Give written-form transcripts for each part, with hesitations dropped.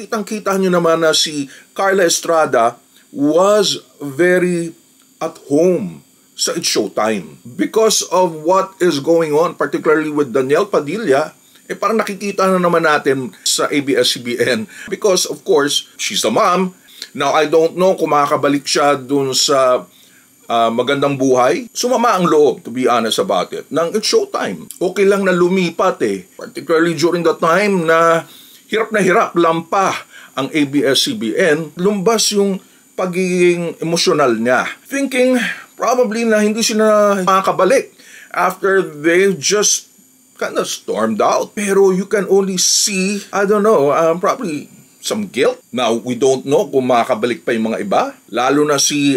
kitang-kita nyo naman na si Carla Estrada was very at home sa It's Showtime. Because of what is going on, particularly with Danielle Padilla, parang nakikita na naman natin sa ABS-CBN. Because of course, she's a mom. Now, I don't know kung makakabalik siya dun sa Magandang Buhay. Sumama ang loob, to be honest about it, ng It's Showtime. Okay lang na lumipat particularly during the time na hirap lampa ang ABS-CBN. Lumbas yung pagiging emosyonal niya. Thinking probably na hindi sila makakabalik after they just kind of stormed out. Pero you can only see, I don't know, probably some guilt. Now, we don't know kung makakabalik pa yung mga iba. Lalo na si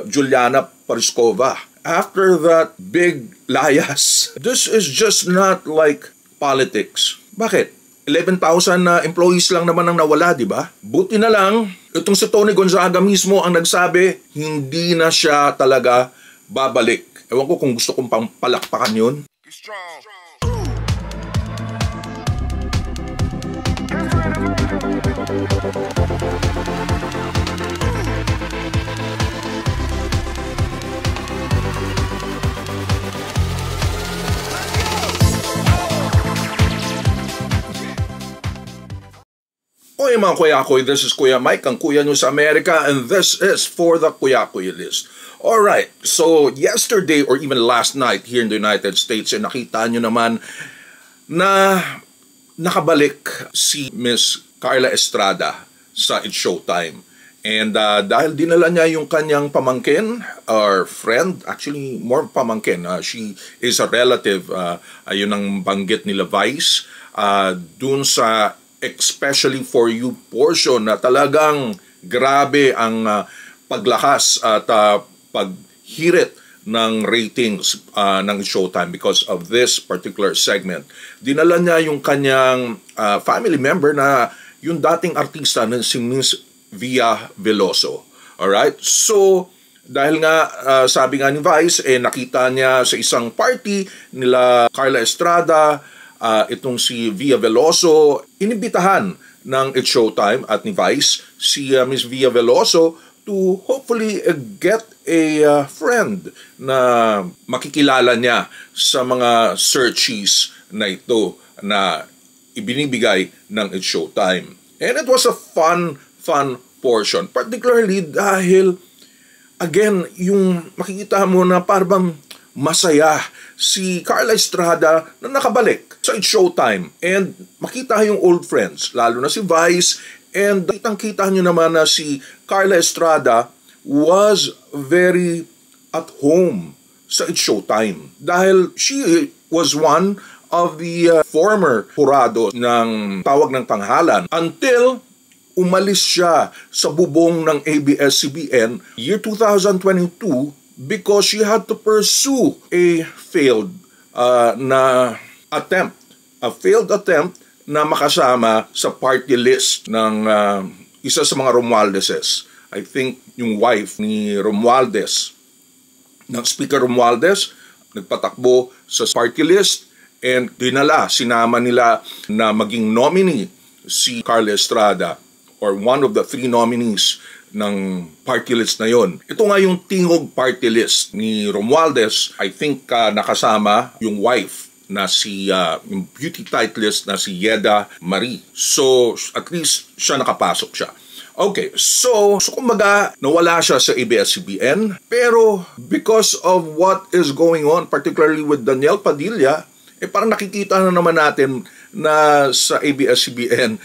Juliana Parizkova. After that big layas, this is just not like politics. Bakit? 11,000 na employees lang naman ang nawala, di ba? Buti na lang, itong si Tony Gonzaga mismo ang nagsabi, hindi na siya talaga babalik. Ewan ko kung gusto kong pang palakpakan yun. Oy mga Kuya-Kuy, this is Kuya Mike, ang kuya nyo sa Amerika, and this is for the Kuya-Kuy list. Alright, so yesterday or even last night here in the United States, nakita nyo naman na nakabalik si Miss Carla Estrada sa It's Showtime. And dahil dinala niya yung kanyang pamangkin or friend, actually more pamangkin, she is a relative, ayun ang banggit nila Vice, dun sa especially for you portion na talagang grabe ang paglakas at paghirit ng ratings ng Showtime because of this particular segment. Dinala niya yung kanyang family member na yung dating artista na si Miss Via Veloso. Alright? So, dahil nga sabi nga ni Vice, nakita niya sa isang party nila Carla Estrada, itong si Via Veloso, inibitahan ng It's Showtime at ni Vice si Miss Via Veloso to hopefully get a friend na makikilala niya sa mga searches na ito na ibinibigay ng It's Showtime. And it was a fun portion, particularly dahil again, yung makikita mo na parang masaya si Carla Estrada na nakabalik sa It's Showtime. And makita yung old friends, lalo na si Vice. And kitang-kita nyo naman na si Carla Estrada was very at home sa It's Showtime. Dahil she was one of the former jurado ng Tawag ng Tanghalan until umalis siya sa bubong ng ABS-CBN year 2022 because she had to pursue a failed attempt na makasama sa party list ng isa sa mga Romualdeses. I think yung wife ni Romualdez, ng Speaker Romualdez, nagpatakbo sa party list and sinama nila na maging nominee si Carla Estrada or one of the 3 nominees ng party list na yon. Ito nga yung tingog party list ni Romualdez. I think nakasama yung wife na si yung beauty titleist na si Yeda Marie. So at least siya nakapasok siya. Okay, so kumbaga nawala siya sa ABS-CBN, pero because of what is going on, particularly with Danielle Padilla, parang nakikita na naman natin na sa ABS-CBN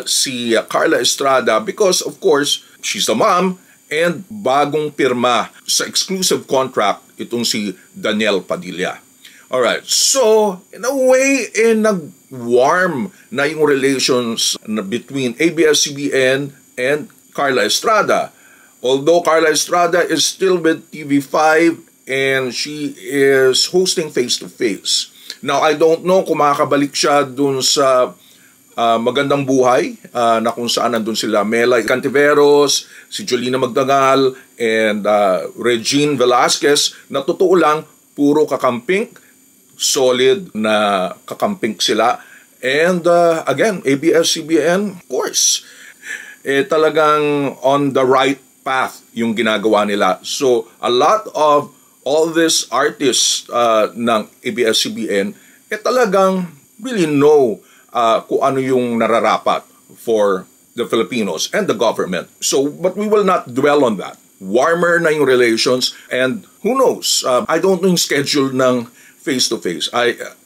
si Carla Estrada because of course she's a mom and bagong pirma sa exclusive contract itong si Danielle Padilla. Alright, so in a way nag-warm na yung relations between ABS-CBN and Carla Estrada. Although Carla Estrada is still with TV5 and she is hosting Face to Face. Now, I don't know kung makakabalik siya dun sa Magandang Buhay na kung saan nandun sila Mela Cantiveros, si Jolina Magdangal, and Regine Velasquez, na totoo lang, puro kakamping, solid na kakamping sila. And again, ABS-CBN, of course, talagang on the right path yung ginagawa nila. So, a lot of all these artists ng ABS-CBN, talagang really know kung ano yung nararapat for the Filipinos and the government. So, but we will not dwell on that. Warmer na yung relations, and who knows, I don't know yung schedule ng face-to-face.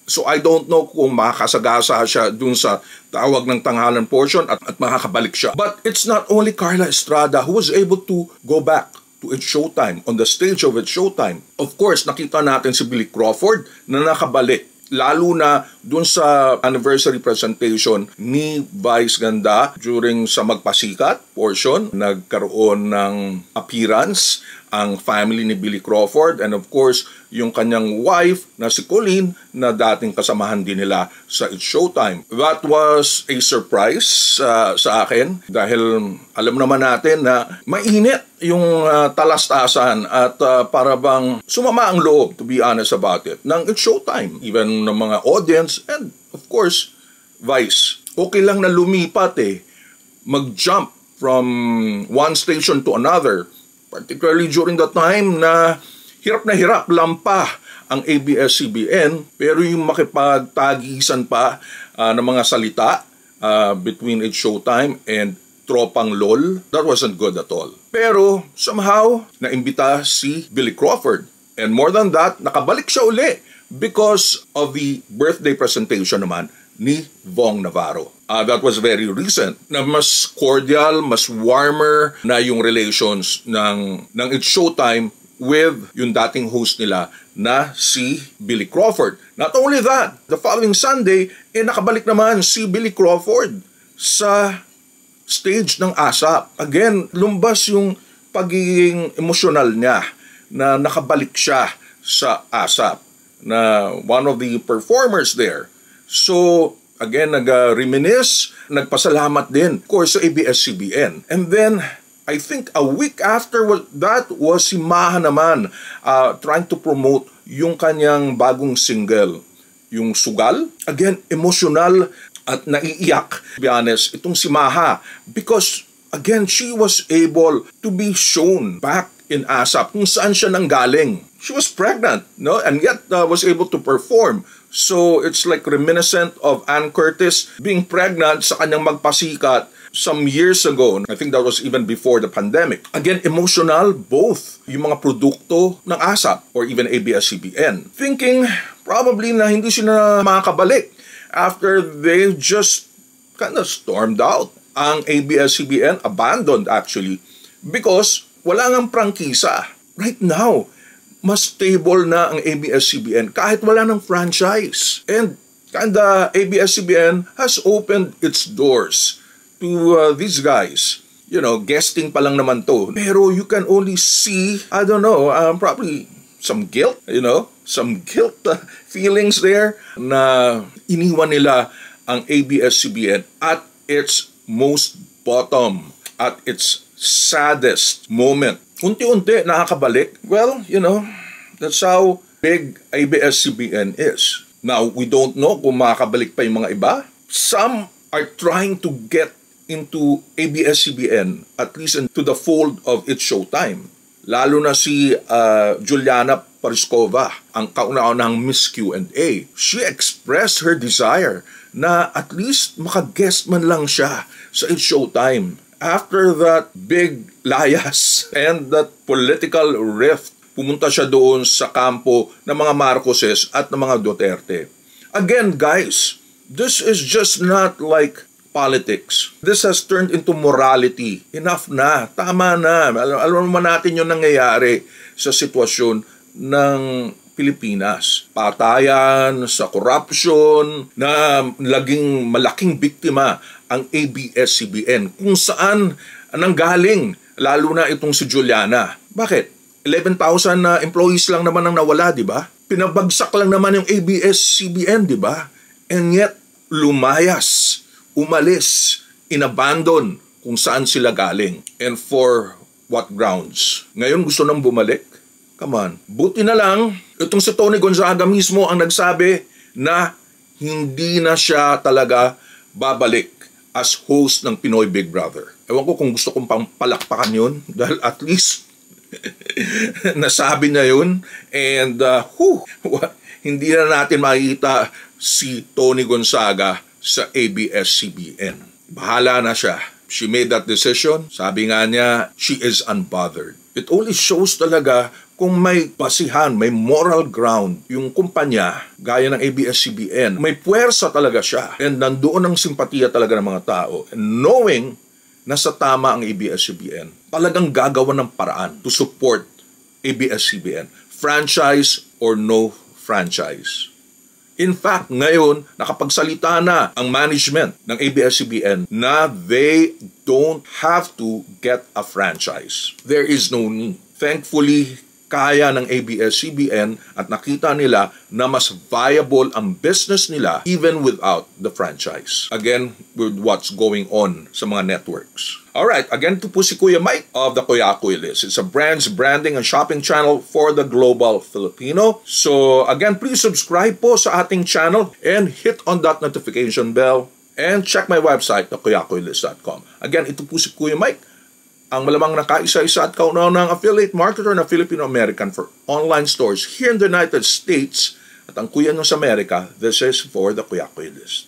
So I don't know kung makakasagasa siya dun sa tawag ng tanghalan portion at makakabalik siya. But it's not only Carla Estrada who was able to go back to It's Showtime, on the stage of It's Showtime. Of course, nakita natin si Billy Crawford na nakabalik. Lalo na dun sa anniversary presentation ni Vice Ganda during sa Magpasikat portion, nagkaroon ng appearance ang family ni Billy Crawford, and of course, yung kanyang wife na si Colleen na dating kasamahan din nila sa It's Showtime. That was a surprise sa akin dahil alam naman natin na mainit yung talastasan at para bang sumama ang loob, to be honest about it, ng It's Showtime. Even ng mga audience and of course, Vice. Okay lang na lumipat mag-jump from one station to another. Particularly during the time na hirap lampa ang ABS-CBN, pero yung makipagtagisan pa ng mga salita between It's Showtime and Tropang LOL, that wasn't good at all. Pero somehow, naimbita si Billy Crawford. And more than that, nakabalik siya uli because of the birthday presentation naman ni Vong Navarro. That was very recent. Na mas cordial, mas warmer na yung relations ng It's Showtime with yung dating host nila na si Billy Crawford. Not only that, the following Sunday, nakabalik naman si Billy Crawford sa stage ng ASAP. Again, lumbas yung pagiging emosyonal niya na nakabalik siya sa ASAP na one of the performers there. So, again, nag-reminisce, nagpasalamat din, of course, sa ABS-CBN. And then, I think a week after that was si Maha naman trying to promote yung kanyang bagong single, yung Sugal. Again, emotional at naiiyak, to be honest, itong si Maha. Because, again, she was able to be shown back in ASAP kung saan siya nanggaling. She was pregnant, no? And yet was able to perform. So it's like reminiscent of Ann Curtis being pregnant sa kanyang Magpasikat some years ago. I think that was even before the pandemic. Again, emotional both yung mga produkto ng ASAP or even ABS-CBN. Thinking probably na hindi sila makakabalik after they just kind of stormed out. Ang ABS-CBN abandoned actually because wala ngang prangkisa. Right now, mas stable na ang ABS-CBN kahit wala ng franchise. And the ABS-CBN has opened its doors to these guys. You know, guesting pa lang naman to. Pero you can only see, I don't know, probably some guilt, some guilt feelings there na iniwan nila ang ABS-CBN at its most bottom, at its saddest moment. Unti-unti nakakabalik. Well, that's how big ABS-CBN is. Now, we don't know kung makakabalik pa yung mga iba. Some are trying to get into ABS-CBN, at least into the fold of It's Showtime. Lalo na si Juliana Pariscova, ang kauna-unahang Miss Q&A. She expressed her desire na at least makaguest man lang siya sa It's Showtime. After that big layas and that political rift, pumunta siya doon sa kampo ng mga Marcoses at ng mga Duterte. Again, guys, this is just not like politics. This has turned into morality. Enough na. Tama na. Alam naman natin yung nangyayari sa sitwasyon ng Pilipinas. Patayan, sa corruption, na laging malaking biktima ang ABS-CBN. Kung saan nanggaling, lalo na itong si Juliana. Bakit? 11,000 na employees lang naman ang nawala, di ba? Pinabagsak lang naman yung ABS-CBN, di ba? And yet, lumayas, umalis, inabandon kung saan sila galing. And for what grounds? Ngayon gusto nang bumalik? Come on. Buti na lang, itong si Tony Gonzaga mismo ang nagsabi na hindi na siya talaga babalik as host ng Pinoy Big Brother. Ewan ko kung gusto kong pang palakpakan yun dahil at least nasabi niya yun. And hindi na natin makikita si Tony Gonzaga sa ABS-CBN. Bahala na siya. She made that decision. Sabi nga niya, she is unbothered. It only shows talaga kung may basihan, may moral ground yung kumpanya, gaya ng ABS-CBN, may puwersa talaga siya. And nandoon ang simpatiya talaga ng mga tao. And knowing na sa tama ang ABS-CBN, talagang gagawa ng paraan to support ABS-CBN. Franchise or no franchise. In fact, ngayon, nakapagsalita na ang management ng ABS-CBN na they don't have to get a franchise. There is no need. Thankfully, kaya ng ABS-CBN at nakita nila na mas viable ang business nila even without the franchise. Again, with what's going on sa mga networks. Alright, again, ito po si Kuya Mike of the Kuyakuy List. It's a brands, branding, and shopping channel for the global Filipino. So, again, please subscribe po sa ating channel and hit on that notification bell and check my website, thekuyakuylist.com. Again, ito po si Kuya Mike, ang malamang nakaisa-isa at kauna-unang affiliate marketer na Filipino-American for online stores here in the United States. At ang kuya nyo sa Amerika, this is for the Kuyakuy List.